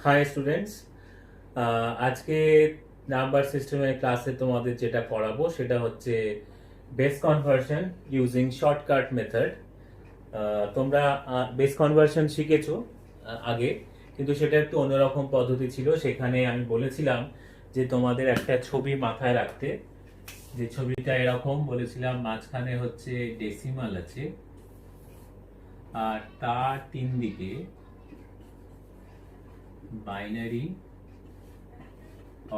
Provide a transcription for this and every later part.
High students, আজকে number সিস্টেমের ক্লাসে তোমাদের যেটা করাবো সেটা হচ্ছে base conversion using shortcut method. তোমরা বেস কনভার্সন শিখেছো আগে, কিন্তু সেটা একটু অন্যরকম পদ্ধতি ছিল। সেখানে আমি বলেছিলাম যে তোমাদের একটা ছবি মাথায় রাখতে, যে ছবিটা এরকম বলেছিলাম, মাঝখানে হচ্ছে ডেসিমাল আছে আর তার তিন দিকে বাইনারি,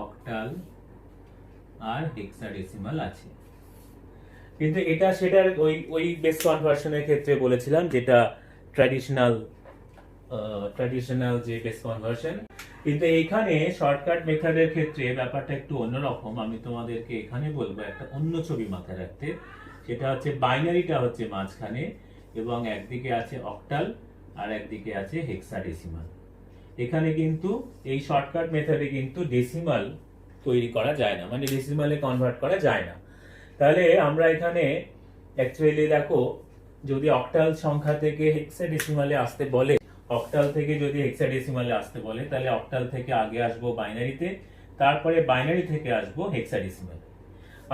অক্টাল আর হেক্সাডেসিমাল আছে। কিন্তু এটা সেটার ওই ওই বেস কনভার্সনের ক্ষেত্রে বলেছিলাম, যেটা ট্র্যাডিশনাল ট্র্যাডিশনাল যে বেস কনভার্সন। কিন্তু এইখানে শর্টকাট মেথডের ক্ষেত্রে ব্যাপারটা একটু অন্যরকম। আমি তোমাদেরকে এখানে বলবো একটা অন্য ছবি মাথায় রাখতে। সেটা হচ্ছে বাইনারিটা হচ্ছে মাঝখানে, এবং একদিকে আছে অক্টাল আর একদিকে আছে হেক্সাডেসিমাল। এখানে কিন্তু এই শর্টকাট মেথডে কিন্তু ডেসিমাল তৈরি করা যায় না, মানে ডেসিমালে কনভার্ট করা যায় না। তাহলে আমরা এখানে অ্যাকচুয়ালি দেখো, যদি অক্টাল সংখ্যা থেকে হেক্সাডেসিমালে আসতে বলে, অক্টাল থেকে যদি হেক্সাডেসিমালে আসতে বলে, তাহলে অক্টাল থেকে আগে আসবো বাইনারিতে, তারপরে বাইনারি থেকে আসবো হেক্সাডেসিমাল।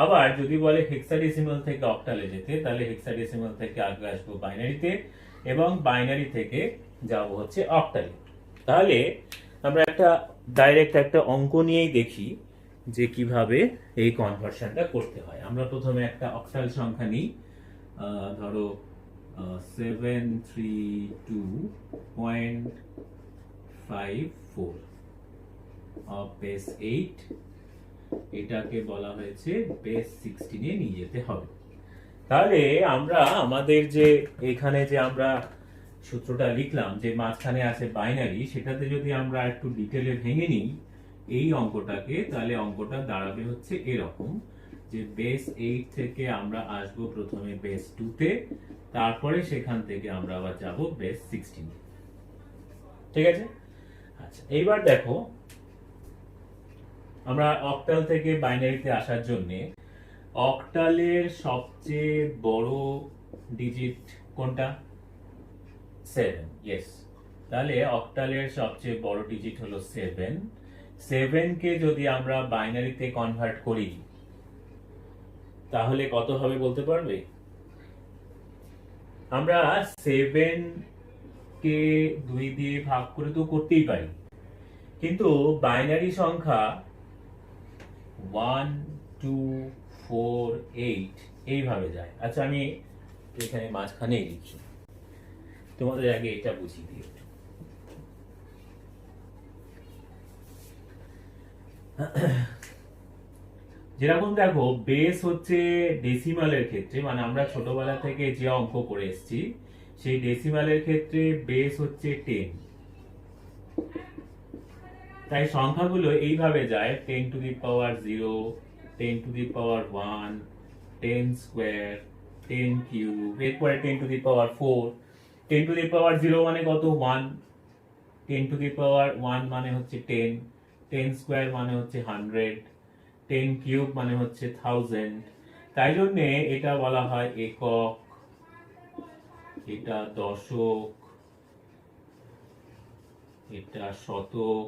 আবার যদি বলে হেক্সাডেসিমাল থেকে অক্টালে যেতে, তাহলে হেক্সাডেসিমাল থেকে আগে আসবো বাইনারিতে, এবং বাইনারি থেকে যাব হচ্ছে অক্টালে। তাহলে আমরা ডাইরেক্ট একটা অঙ্ক নিয়েই দেখি যে কিভাবে এই কনভার্সনটা করতে হয়। আমরা প্রথমে একটা অক্টাল সংখ্যা নিই, ধরো 732.54 অফ বেস 8, এটাকে বলা হয়েছে বেস 16 এ নিয়ে যেতে হবে। তাহলে আমরা আমাদের যে এখানে যে আমরা সূত্রটা লিখলাম, যে মাঝখানে আছে বাইনারি, সেটাতে যদি আমরা একটু ডিটেলে ভেঙে নিই এই অঙ্কটাকে, তাহলে অঙ্কটা দাঁড়াবে হচ্ছে এরকম, যে বেস 8 থেকে আমরা আসবো প্রথমে বেস 2 তে, তারপরে সেখান থেকে আমরা আবার যাব বেস 16। ঠিক আছে? আচ্ছা, এইবার দেখো, আমরা অক্টাল থেকে বাইনারিতে আসার জন্য অক্টালের সবচেয়ে বড় ডিজিট কোনটা? 7। ইয়েস। তাহলে অক্টালের সবচেয়ে বড় ডিজিট হলো 7। 7 কে যদি আমরা বাইনারিতে কনভার্ট করি তাহলে কত হবে বলতে পারবে? আমরা 7 কে 2 দিয়ে ভাগ করে তো করতেই পারি, কিন্তু বাইনারি সংখ্যা 1 2 4 8 এইভাবে যায়। আচ্ছা, আমি এখানে মাঝখানেই লিখছি, তোমাদের আগে এটা বুঝিয়ে দিই। যেরকম দেখো, বেস হচ্ছে ডেসিমালের ক্ষেত্রে, মানে আমরা ছোটবেলা থেকে যে অঙ্ক করে এসেছি, সেই ডেসিমালের ক্ষেত্রে বেস হচ্ছে 10। তাই সংখ্যাগুলো এইভাবে যায়: 10 two the power 0, 10 two the power 1, 10 square, 10 cube, এরপরে 10 two the power 4। 10 two the power 0 মানে কত? 1। 10 টু দি পাওয়ার 1 মানে হচ্ছে 10, 10 স্কোয়ার মানে হচ্ছে 100, 10 কিউব মানে হচ্ছে 1000। তাই জন্য এটা বলা হয় একক, এটা দশক, এটা শতক,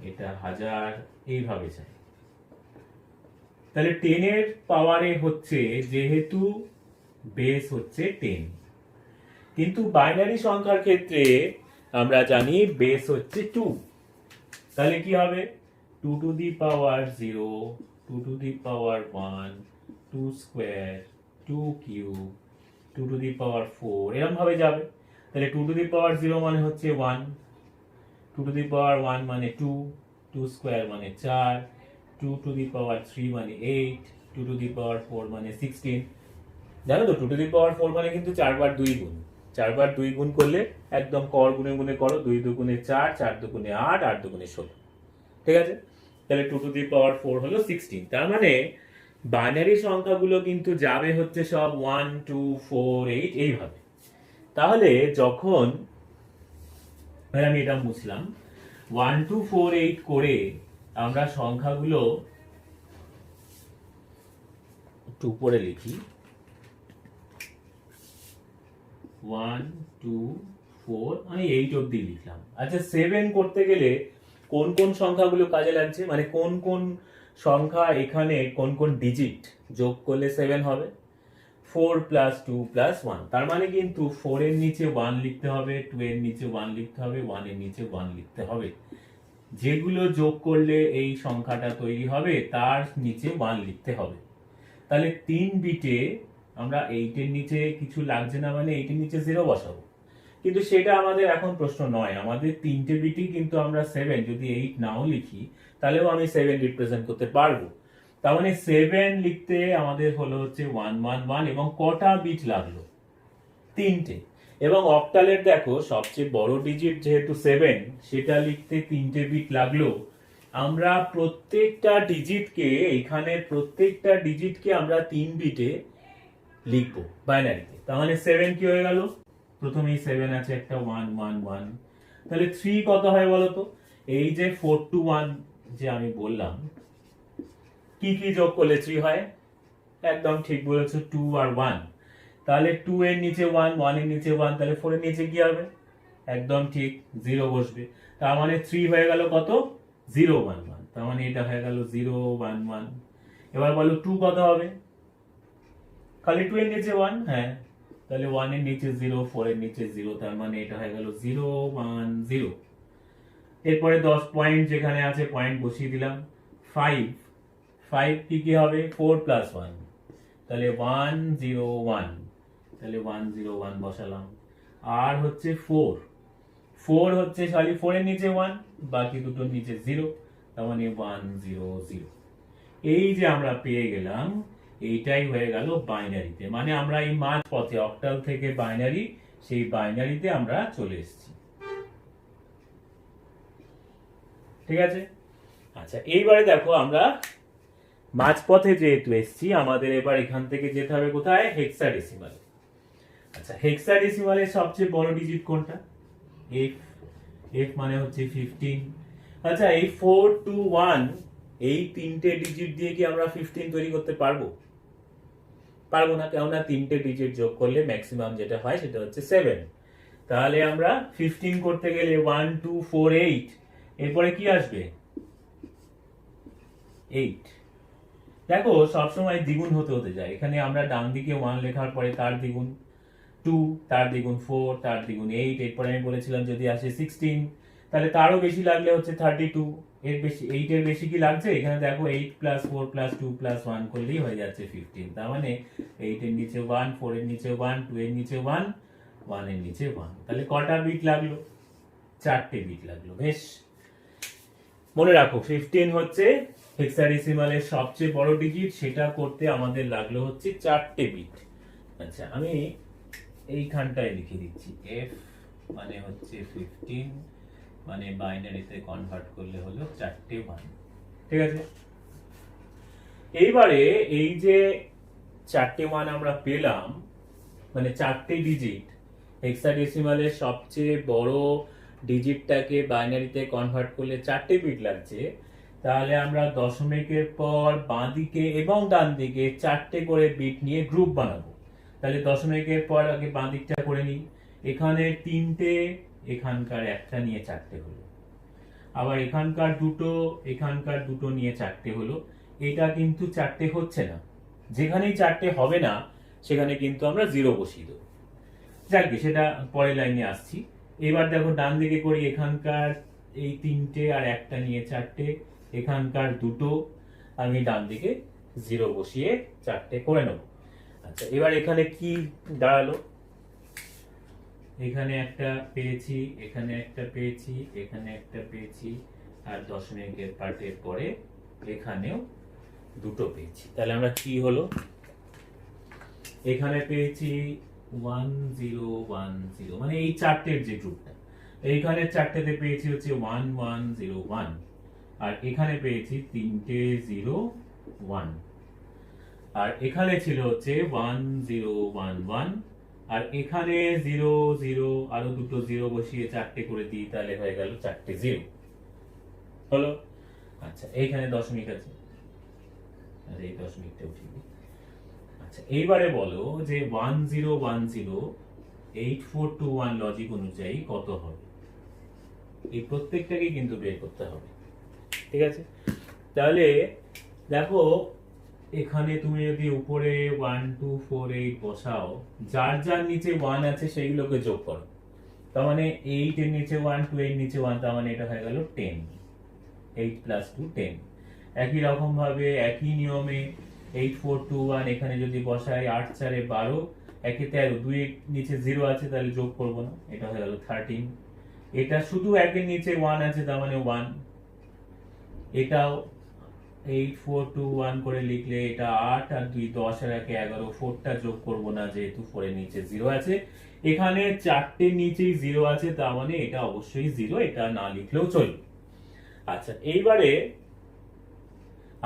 এটা হাজার, এইভাবে যায়। তাহলে 10 এর পাওয়ারে হচ্ছে, যেহেতু বেস হচ্ছে 10, কিন্তু বাইনারি সংখ্যার ক্ষেত্রে আমরা জানি বেস হচ্ছে 2। তাহলে কি হবে? 2 to the power 0, 2 to the power 1, 2 square, 2 cube, 2 to the power 4, এরকম ভাবে যাবে। তাহলে 2 টু দি পাওয়ার 0 মানে হচ্ছে 1, 2 টু দি পাওয়ার 1 মানে 2, 2 স্কোয়ার মানে 4, 2 টু দি পাওয়ার 3 মানে 8, 2 টু দি পাওয়ার 4 মানে 16। জানো তো, 2 টু দি পাওয়ার 4 মানে কিন্তু 4 বার 2 গুণ। 4 বার 2 গুণ করলে একদম কর গুনে গুনে করো, 2 দুগুণে 4, 4 দুগুণে 8, 8 দুগুণে 16। ঠিক আছে? তাহলে 2 টু দি পাওয়ার 4 হলো 16। তার মানে বাইনারি সংখ্যাগুলো কিন্তু যাবে হচ্ছে সব 1 2 4 8 এইভাবে। তাহলে যখন আমি এটা মুছলাম, 1 2 4 8 করে আমরা সংখ্যাগুলো একটু উপরে লিখি, 1 2 4 আমি 8 অবধি লিখলাম। আচ্ছা 7 করতে গেলে কোন কোন সংখ্যাগুলো কাজে লাগছে, মানে কোন কোন সংখ্যা এখানে কোন কোন ডিজিট যোগ করলে 7 হবে? 4 প্লাস 2 প্লাস 1, তার মানে কিন্তু 4 এর নিচে 1 লিখতে হবে, 2 এর নিচে 1 লিখতে হবে, 1 এর নিচে 1 লিখতে হবে। যেগুলো যোগ করলে এই সংখ্যাটা তৈরি হবে তার নিচে 1 লিখতে হবে। তাহলে 3 বিটে আমরা 8 এর নিচে কিছু লাগছে না মানে 8 এর নিচে 0 বসাবো, কিন্তু সেটা আমাদের এখন প্রশ্ন নয়। আমাদের 3টে বিটই কিন্তু আমরা 7, যদি 8 নাও লিখি তাহলেও আমি 7 রিপ্রেজেন্ট করতে পারবো। তার মানে 7 লিখতে আমাদের হলো হচ্ছে 111, এবং কটা বিট লাগলো? 3টে। এবং অক্টালের দেখো সবচেয়ে বড় ডিজিট যেহেতু 7, সেটা লিখতে 3টে বিট লাগলো। আমরা প্রত্যেকটা ডিজিটকে, এখানে প্রত্যেকটা ডিজিটকে আমরা 3 বিটে লিখবো বাইনারিতে। তার মানে 7 কি হয়ে গেল? প্রথমেই 7 আছে একটা 111, তাহলে 3 কত হয় বলতো? এই যে 4 to 1 যে আমি বললাম, কি কি যোগ করলে 3 হয়? একদম ঠিক বলেছো, 2 আর 1। তাহলে 2 এর নিচে 1, 1 এর নিচে 1, তাহলে 4 এর নিচে কি হবে? একদম ঠিক 0 বসবে। তার মানে 3 হয়ে গেল কত? 011। তার মানে এটা হয়ে গেল 011। এবার বলো 2 কত হবে? খালি 2 এর নিচে 1, হ্যাঁ, তাহলে 1 এর নিচে 0, 4 এর নিচে 0, তার মানে এটা হয়ে গেল 010। এরপরে 10 পয়েন্ট যেখানে আছে পয়েন্ট বসিয়ে দিলাম। 5 কি কি হবে? 4 প্লাস 1, তাহলে 101, তাহলে 101 বসালাম। আর হচ্ছে 4 হচ্ছে খালি 4 এর নিচে 1, বাকি দুটোর নিচে 0, তার মানে 100। এই যে আমরা পেয়ে গেলাম, এইটাই হয়ে গেল বাইনারিতে। মানে আমরা এই মাঝ পথে অক্টাল থেকে বাইনারি, সেই বাইনারিতে আমরা চলে এসেছি। ঠিক আছে? আচ্ছা এইবারে দেখো আমরা মাঝপথে যেহেতু এসেছি, আমাদের এবার এখান থেকে যেতে হবে কোথায়? হেক্সাডেসিমাল। আচ্ছা হেক্সাডেসিমালের সবচেয়ে বড় ডিজিট কোনটা? f মানে হচ্ছে 15। আচ্ছা এই 4 to 1, এই 3টে ডিজিট দিয়ে কি আমরা 15 তৈরি করতে পারবো? পারবো না, কেননা 3টে ডিজিট যোগ করলে ম্যাক্সিমাম যেটা হয় সেটা হচ্ছে 7। তাহলে আমরা 15 করতে গেলে 1 2 4 8, এরপরে কি আসবে? 8। দেখো সবসময় দ্বিগুণ হতে হতে যায়। এখানে আমরা ডান দিকে 1 লেখার পরে তার দ্বিগুণ 2, তার দ্বিগুণ 4, তার দ্বিগুণ 8, এরপরে আমি বলেছিলাম যদি আসে 16, তাহলে তারও বেশি লাগলে হচ্ছে 32। এর বেশি, 8 এর বেশি কি লাগছে? এখানে দেখো 8 প্লাস 4 প্লাস 2 প্লাস 1 করলেই হয়ে যাচ্ছে 15। তার মানে 8 এর নিচে 1, 4 এর নিচে 1, 2 এর নিচে 1, 1 এর নিচে 1। তাহলে কটা বিট লাগলো? 4টে বিট লাগলো। বেশ, মনে রাখো 15 হচ্ছে হেক্সাডেসিমালের সবচেয়ে বড় ডিজিট, সেটা করতে আমাদের লাগলো হচ্ছে 4টে বিট। আচ্ছা আমি এইখানটায় লিখে দিচ্ছি, f মানে হচ্ছে 15, মানে বাইনারিতে কনভার্ট করলে হলো 4টে 1। ঠিক আছে? এইবারে এই যে 4টে 1 আমরা পেলাম, মানে 4টে ডিজিট, হেক্সাডেসিমালের সবচেয়ে বড় ডিজিটটাকে বাইনারিতে কনভার্ট করলে 4টে বিট লাগছে। তাহলে আমরা দশমিকের পর বাঁ দিকে এবং ডান দিকে 4টে করে বিট নিয়ে গ্রুপ বানাবো। তাহলে দশমিকের পর আগে বাঁ দিকটা করে নিই। এখানে 3টে, এখানকার একটা নিয়ে 4টে হলো। আবার এখানকার দুটো, এখানকার দুটো নিয়ে 4টে হলো। এটা কিন্তু 4টে হচ্ছে না। যেখানেই 4টে হবে না সেখানে কিন্তু আমরা 0 বসিয়ে দেবো। যাকে সেটা পরের লাইনে আসছি। এবার দেখো ডান দিকে করি, এখানকার এই 3টে আর একটা নিয়ে 4টে, এখানকার দুটো, আমি ডান দিকে 0 বসিয়ে 4টে করে নেব। আচ্ছা এবার এখানে কি দাঁড়ালো? এখানে একটা পেয়েছি, এখানে একটা পেয়েছি, এখানে একটা পেয়েছি, আর দশমিকের পার্টের পরে এখানেও দুটো পেয়েছি। তাহলে আমরা কি হলো? এখানে পেয়েছি 1010, মানে এই 4টের যে গ্রুপটা, এইখানে 4টেতে পেয়েছি হচ্ছে 1101, আর এখানে পেয়েছি 3টে 0 1, আর এখানে ছিল হচ্ছে 1011, আর এখানে 0 0, আরো দুটো 0 বসিয়ে 4টে করে দিই, তাহলে হয়ে গেল 4টে 0 হলো। আচ্ছা এইখানে দশমিক আছে, আর এই দশমিকটা উঠিয়ে দিই। আচ্ছা এইবারে বলো যে 1010 8421 লজিক অনুযায়ী কত হবে, এই প্রত্যেকটাকে কিন্তু বের করতে হবে। ঠিক আছে, তাহলে দেখো এখানে তুমি যদি উপরে 1 2 4 8 বসাও, যার যার নিচে 1 আছে সেইগুলোকে যোগ করো। তার মানে 8 এর নিচে 1, 2 এর নিচে 1, তার মানে এটা হয়ে গেল 10। 8 + 2 10। একই রকম ভাবে একই নিয়মে 8 4 2 1 এখানে যদি বসাই, 8 4 এ 12, 1 এ 13, 2 এর নিচে 0 আছে তাহলে যোগ করব না, এটা হয়ে গেল 13। এটা শুধু 1 এর নিচে 1 আছে তার মানে 1। এটাও 8 4 2 1 করে লিখলে এটা 8 আর 2 10 আর 1 11, 4টা যোগ করব না যেহেতু 4 এর নিচে 0 আছে। এখানে 4টের নিচেই 0 আছে তার মানে এটা অবশ্যই 0, এটা না লিখলেও চলবে। আচ্ছা, এইবারে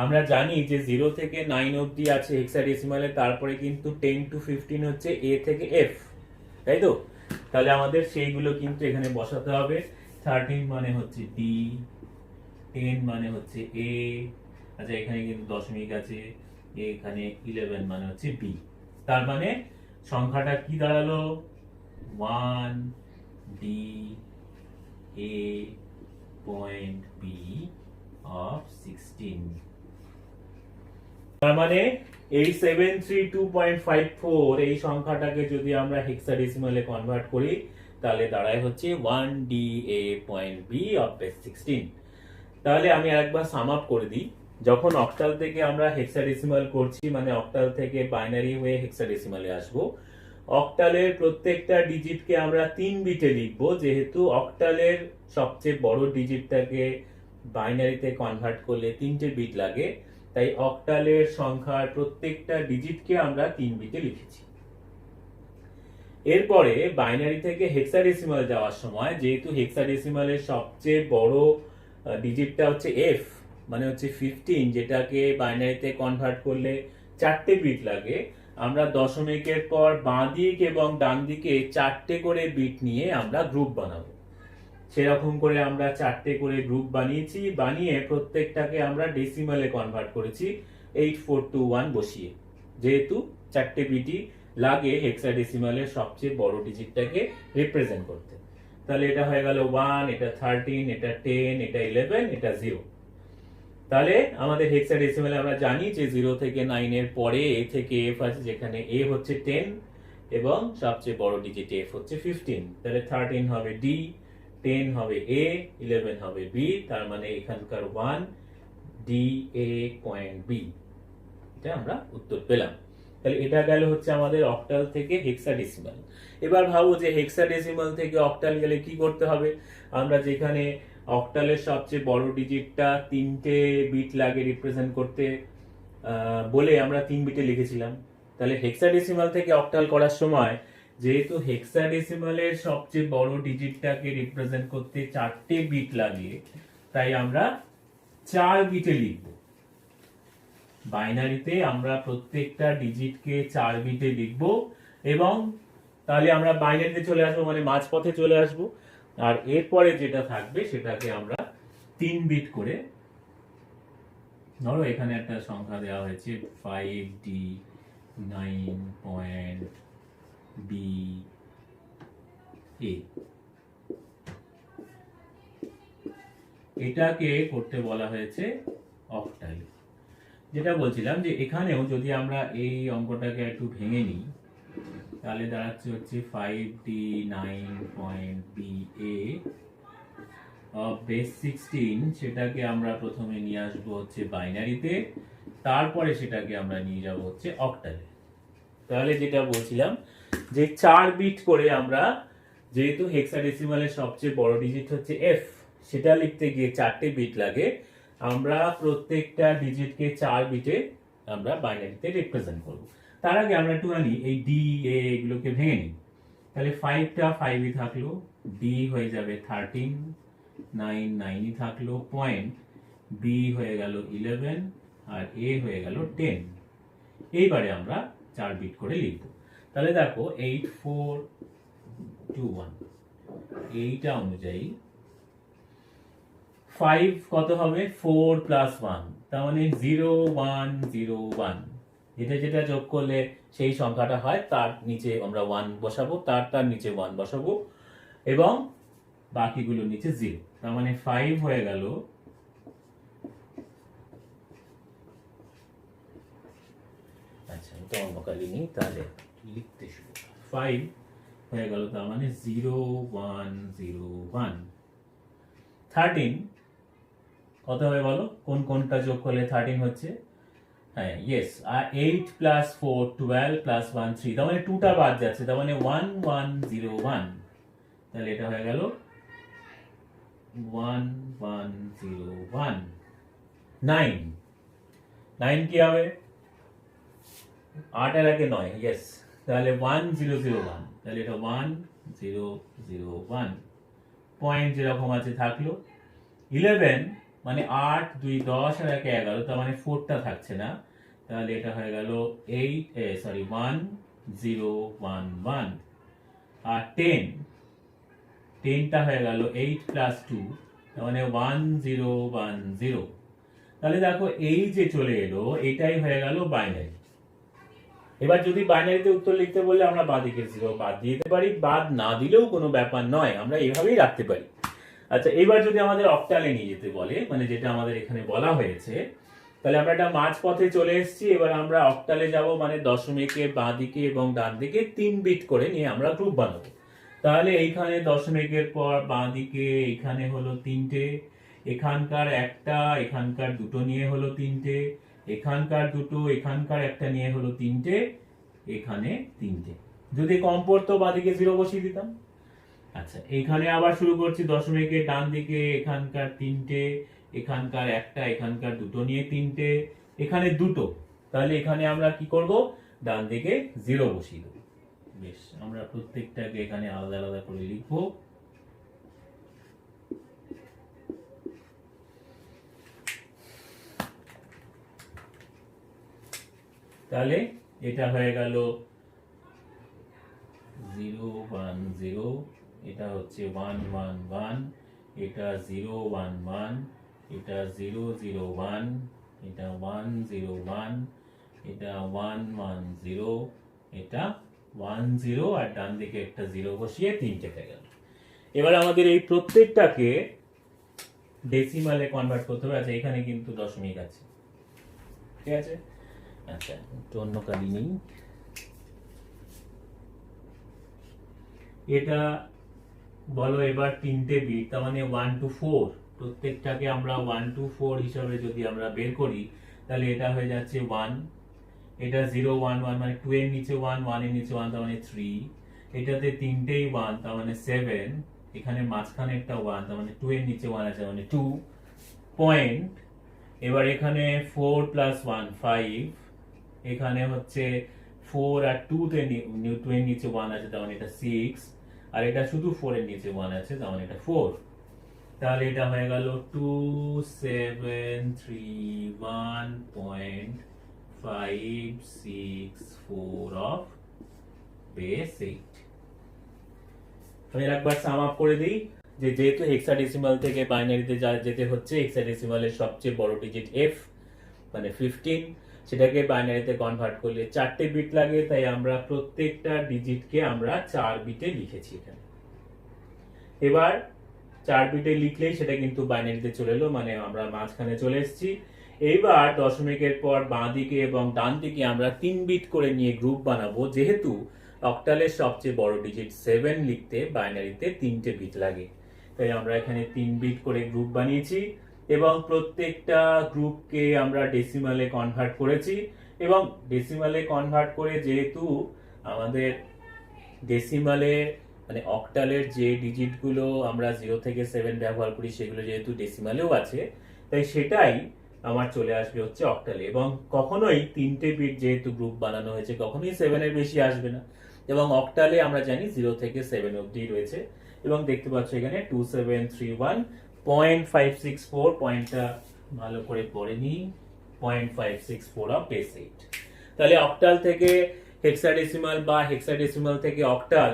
আমরা জানি যে 0 থেকে 9 অবধি আছে হেক্সাডেসিমালে, তারপরে কিন্তু 10 to 15 হচ্ছে A থেকে F, তাই তো? তাহলে আমাদের সেইগুলো কিন্তু এখানে বসাতে হবে। 13 মানে হচ্ছে D, 10 মানে হচ্ছে A, আচ্ছা এখানে কিন্তু দশমিক আছে, এখানে 11 মানে হচ্ছে B। তার মানে সংখ্যাটা কি দাঁড়ালো? 1 D A point B of 16। তার মানে এই 732.54 এই সংখ্যাটাকে যদি আমরা হেক্সাডেসিমালে কনভার্ট করি তাহলে দাঁড়ায় হচ্ছে 1DA.B of base 16। তাহলে আমি আরেকবার সাম আপ করে দিই। যখন অক্টাল থেকে আমরা হেক্সাডেসিমাল করছি, মানে অক্টাল থেকে বাইনারি হয়ে হেক্সাডেসিমালে আসবো, অক্টালের প্রত্যেকটা ডিজিটকে আমরা 3 বিটে লিখবো, যেহেতু অক্টালের সবচেয়ে বড় ডিজিটটাকে বাইনারিতে কনভার্ট করলে 3টে বিট লাগে, তাই অক্টালের সংখ্যার প্রত্যেকটা ডিজিটকে আমরা 3 বিটে লিখেছি। এরপরে বাইনারি থেকে হেক্সাডেসিমাল যাওয়ার সময়, যেহেতু হেক্সাডেসিমালের সবচেয়ে বড় ডিজিটটা হচ্ছে F, মানে হচ্ছে 15, যেটাকে বাইনারিতে কনভার্ট করলে 4টে বিট লাগে, আমরা দশমিকের পর বাঁ দিক এবং ডান দিকে 4টে করে বিট নিয়ে আমরা গ্রুপ বানাবো। সেরকম করে আমরা 4টে করে গ্রুপ বানিয়েছি, বানিয়ে প্রত্যেকটাকে আমরা ডেসিমালে কনভার্ট করেছি 8421 বসিয়ে, যেহেতু 4টে বিটই লাগে হেক্সাডেসিমালের সবচেয়ে বড় ডিজিটটাকে রিপ্রেজেন্ট করতে। তাহলে এটা হয়ে গেল 1, এটা 13, এটা 10, এটা 11, এটা 0। তাহলে আমাদের হেক্সাডেসিমালে আমরা জানি যে 0 থেকে 9 এর পরে A থেকে F আছে, যেখানে A হচ্ছে 10 এবং সবচেয়ে বড় ডিজিট F হচ্ছে 15। তাহলে 13 হবে D, 10 হবে A, 11 হবে B, তার মানে এখানকার 1 D A পয়েন্ট B, এটা আমরা উত্তর পেলাম। তাহলে এটা গেল হচ্ছে আমাদের অক্টাল থেকে হেক্সাডেসিমাল। এবার ভাবো যে হেক্সাডেসিমাল থেকে অক্টাল গেলে কি করতে হবে। আমরা যেখানে অক্টালের সবচেয়ে বড় ডিজিটটা 3টে বিট লাগে রিপ্রেজেন্ট করতে বলে আমরা 3 বিটে লিখেছিলাম, তাহলে হেক্সাডেসিমাল থেকে অক্টাল করার সময় যেহেতু হেক্সাডেসিমালের সবচেয়ে বড় ডিজিটটাকে রিপ্রেজেন্ট করতে 4টে বিট লাগে, তাই আমরা 4 বিটে লিখব। বাইনারিতে আমরা প্রত্যেকটা ডিজিটকে 4 বিটে লিখব এবং তাহলে আমরা বাইনারিতে চলে আসবো, মানে মাঝপথে চলে আসবো। আর এরপরে যেটা থাকবে সেটাকে আমরা 3 বিট করে, ধরো এখানে একটা সংখ্যা দেওয়া হয়েছে 5D 9.BA, এটাকে করতে বলা হয়েছে অক্টাল। যেটা বলছিলাম যে এখানেও যদি আমরা এই অঙ্কটাকে একটু ভেঙে নিই, তাহলে দাঁড়াচ্ছে হচ্ছে 5D 9.BA of base 16, সেটাকে আমরা প্রথমে নিয়ে আসবো হচ্ছে বাইনারিতে, তারপরে সেটাকে আমরা নিয়ে যাব হচ্ছে অক্টালে। তাহলে যেটা বলছিলাম যে 4 বিট করে আমরা, যেহেতু হেক্সাডেসিমালের সবচেয়ে বড় ডিজিট হচ্ছে F, সেটা লিখতে গিয়ে 4টে বিট লাগে, আমরা প্রত্যেকটা ডিজিটকে 4 বিটে আমরা বাইনারিতে রিপ্রেজেন্ট করব। তার আগে আমরা একটুখানি এই D A এগুলোকে ভেঙে নিই। তাহলে 5টা 5ই থাকলো, D হয়ে যাবে 13, 9 9ই থাকলো, পয়েন্ট B হয়ে গেল 11 আর A হয়ে গেল 10। এইবারে আমরা 4 বিট করে লিখব। তাহলে দেখো 8421 এইটা অনুযায়ী 5 কত হবে? 4 + 1, তার মানে 0101, যেটা যেটা যোগ করলে সেই সংখ্যাটা হয় তার নিচে আমরা 1 বসাবো, তার নিচে 1 বসাবো এবং বাকিগুলো নিচে 0। তার মানে 5 হয়ে গেল, আচ্ছা এটা অঙ্ককালী নেই, তাহলে লিখতে শুরু। 5 হয়ে গেল, তার মানে 0 1 0 1। 13 কত হবে বলো, কোনটা যোগ করলে 13 হচ্ছে? হ্যাঁ ইয়েস, আর 8 প্লাস 4 12 প্লাস 1 3, তার মানে 2টা বাদ যাচ্ছে, তার মানে 1 1 0 1। তাহলে এটা হয়ে গেল 1 1 0 1। 9 কি হবে? 8 এর আগে 9, ইয়েস, তাহলে 1 0 0 1, তাহলে এটা 1 0 0 1। পয়েন্ট যেরকম আছে থাকলো। 11 মানে 8 2 10 আর 1 11, তার মানে 4টা থাকছে না, তাহলে এটা হয়ে গেল 1 0 1 1। আর 10টা হয়ে গেল 8 প্লাস 2, তার মানে 1 0 1 0। তাহলে দেখো এই যে চলে এলো, এটাই হয়ে গেল বাইনারি। এবার যদি বাইনারিতে উত্তর লিখতে বললে আমরা বাঁদিকে 0 বাদ দিয়ে দিতে পারি, বাদ না দিলেও কোনো ব্যাপার নয়, আমরা এইভাবেই রাখতে পারি। আচ্ছা এবার যদি আমাদের অক্টালে নিয়ে যেতে বলে, মানে যেটা আমাদের এখানে বলা হয়েছে, তাহলে আমরা একটা মাঝ পথে চলে এসেছি। এবার আমরা অক্টালে যাব, মানে দশমিকের বাঁ দিকে এবং ডান দিকে 3 বিট করে নিয়ে আমরা গ্রুপ বানাবো। তাহলে এইখানে দশমিকের পর বাঁ দিকে এখানে হলো 3টে, এখানকার একটা, এখানকার দুটো নিয়ে হলো 3টে, এখানকার দুটো, এখানকার একটা নিয়ে হলো 3টে, এখানে 3টে। যদি কম পড়তো বাঁদিকে 0 বসিয়ে দিতাম। আচ্ছা এইখানে আবার শুরু করছি দশমিকের ডান দিকে, এখানকার 3টে, এখানকার একটা, এখানকার দুটো নিয়ে 3টে, এখানে দুটো, তাহলে এখানে আমরা কি করব, ডান দিকে 0 বসিয়ে দেবো। বেশ, আমরা প্রত্যেকটাকে এখানে আলাদা আলাদা করে লিখবো। তাহলে এটা হয়ে গেল 0 1 0, এটা হচ্ছে 1 1 1, এটা 0 1 1, এটা 0 0 1, এটা 1 0 1, এটা 1 1 0, এটা 1 0, আর ডান দিকে একটা 0 বসিয়ে 3টে হয়ে গেল। এবার আমাদের এই প্রত্যেকটাকে ডেসিমালে কনভার্ট করতে হবে। আচ্ছা এখানে কিন্তু দশমিক আছে, ঠিক আছে। আচ্ছা একটু অন্য কালি নেই, এটা বলো এবার 3টে বিট, তার মানে 1 to 4, প্রত্যেকটাকে আমরা 1 to 4 হিসাবে যদি আমরা বের করি, তাহলে এটা হয়ে যাচ্ছে 1, এটা 0 1 1 মানে 2 এর নিচে 1, 1 এর নিচে 1, তার মানে 3, এটাতে 3টেই 1, তার মানে 7, এখানে মাঝখানে একটা 1, তার মানে 2 এর নিচে 1 আছে, মানে 2 পয়েন্ট। এবার এখানে 4 প্লাস 1 5, এখানে হচ্ছে 4 আর 2 তে 2 এর নিচে 1 আছে, তার মানে এটা 6, আর এটা শুধু 4 এর নিচে 1 আছে, তার মানে এটা 4। তাহলে এটা হয়ে গেল 2731.564 অফ বেস 8। আমি একবার সাম আপ করে দিই, যে যেহেতু হেক্সাডেসিমাল থেকে বাইনারিতে যেতে হচ্ছে, হেক্সাডেসিমালের সবচেয়ে বড় ডিজিট f মানে 15, সেটাকে বাইনারিতে কনভার্ট করলে 4টে বিট লাগে, তাই আমরা প্রত্যেকটা ডিজিটকে আমরা 4 বিটে লিখেছি এখানে। এবার 4 বিটে লিখলেই সেটা কিন্তু বাইনারিতে চলে এলো, মানে আমরা মাঝখানে চলে এসেছি। এইবার দশমিকের পর বাঁ দিকে এবং ডান দিকে আমরা 3 বিট করে নিয়ে গ্রুপ বানাবো, যেহেতু অক্টালের সবচেয়ে বড় ডিজিট 7 লিখতে বাইনারিতে 3টে বিট লাগে, তাই আমরা এখানে 3 বিট করে গ্রুপ বানিয়েছি এবং প্রত্যেকটা গ্রুপকে আমরা ডেসিমালে কনভার্ট করেছি। এবং ডেসিমালে কনভার্ট করে, যেহেতু আমাদের ডেসিমালে মানে অক্টালের যে ডিজিটগুলো আমরা 0 থেকে 7 ব্যবহার করি, সেগুলো যেহেতু ডেসিমালেও আছে, তাই সেটাই আমার চলে আসবে হচ্ছে অক্টালে। এবং কখনোই 3টে বিট যেহেতু গ্রুপ বানানো হয়েছে, কখনোই 7 এর বেশি আসবে না। এবং অক্টালে আমরা জানি 0 থেকে 7 অবধি রয়েছে, এবং দেখতে পাচ্ছ এখানে 2731.564, পয়েন্টটা ভালো করে পড়ে নিই, 0.564 অফ বেস 8। তাহলে অক্টাল থেকে হেক্সাডেসিমাল বা হেক্সাডেসিমাল থেকে অক্টাল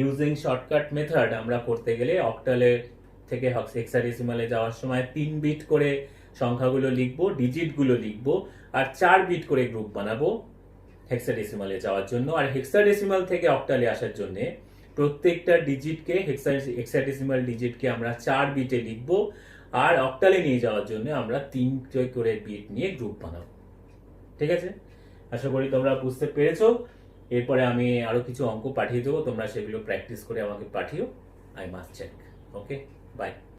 ইউজিং শর্টকাট মেথড আমরা করতে গেলে অক্টালের থেকে হেক্সাডেসিমালে যাওয়ার সময় 3 বিট করে সংখ্যাগুলো লিখবো, ডিজিটগুলো লিখবো, আর 4 বিট করে গ্রুপ বানাবো। হেক্সাডেসিমালে যাওয়ার জন্য। আর হেক্সাডেসিমাল থেকে অক্টালে আসার জন্য প্রত্যেকটা ডিজিটকে হেক্সাডেসিমাল ডিজিটকে আমরা 4 বিটে লিখব, আর অক্টালে নিয়ে যাওয়ার জন্য আমরা 3টে করে বিট নিয়ে গ্রুপ বানাবো। ঠিক আছে, আশা করি তোমরা বুঝতে পেরেছো। এরপরে আমি আরো কিছু অঙ্ক পাঠিয়ে দেবো, তোমরা সেগুলো প্র্যাকটিস করে আমাকে পাঠিও। I must check. Okay, by.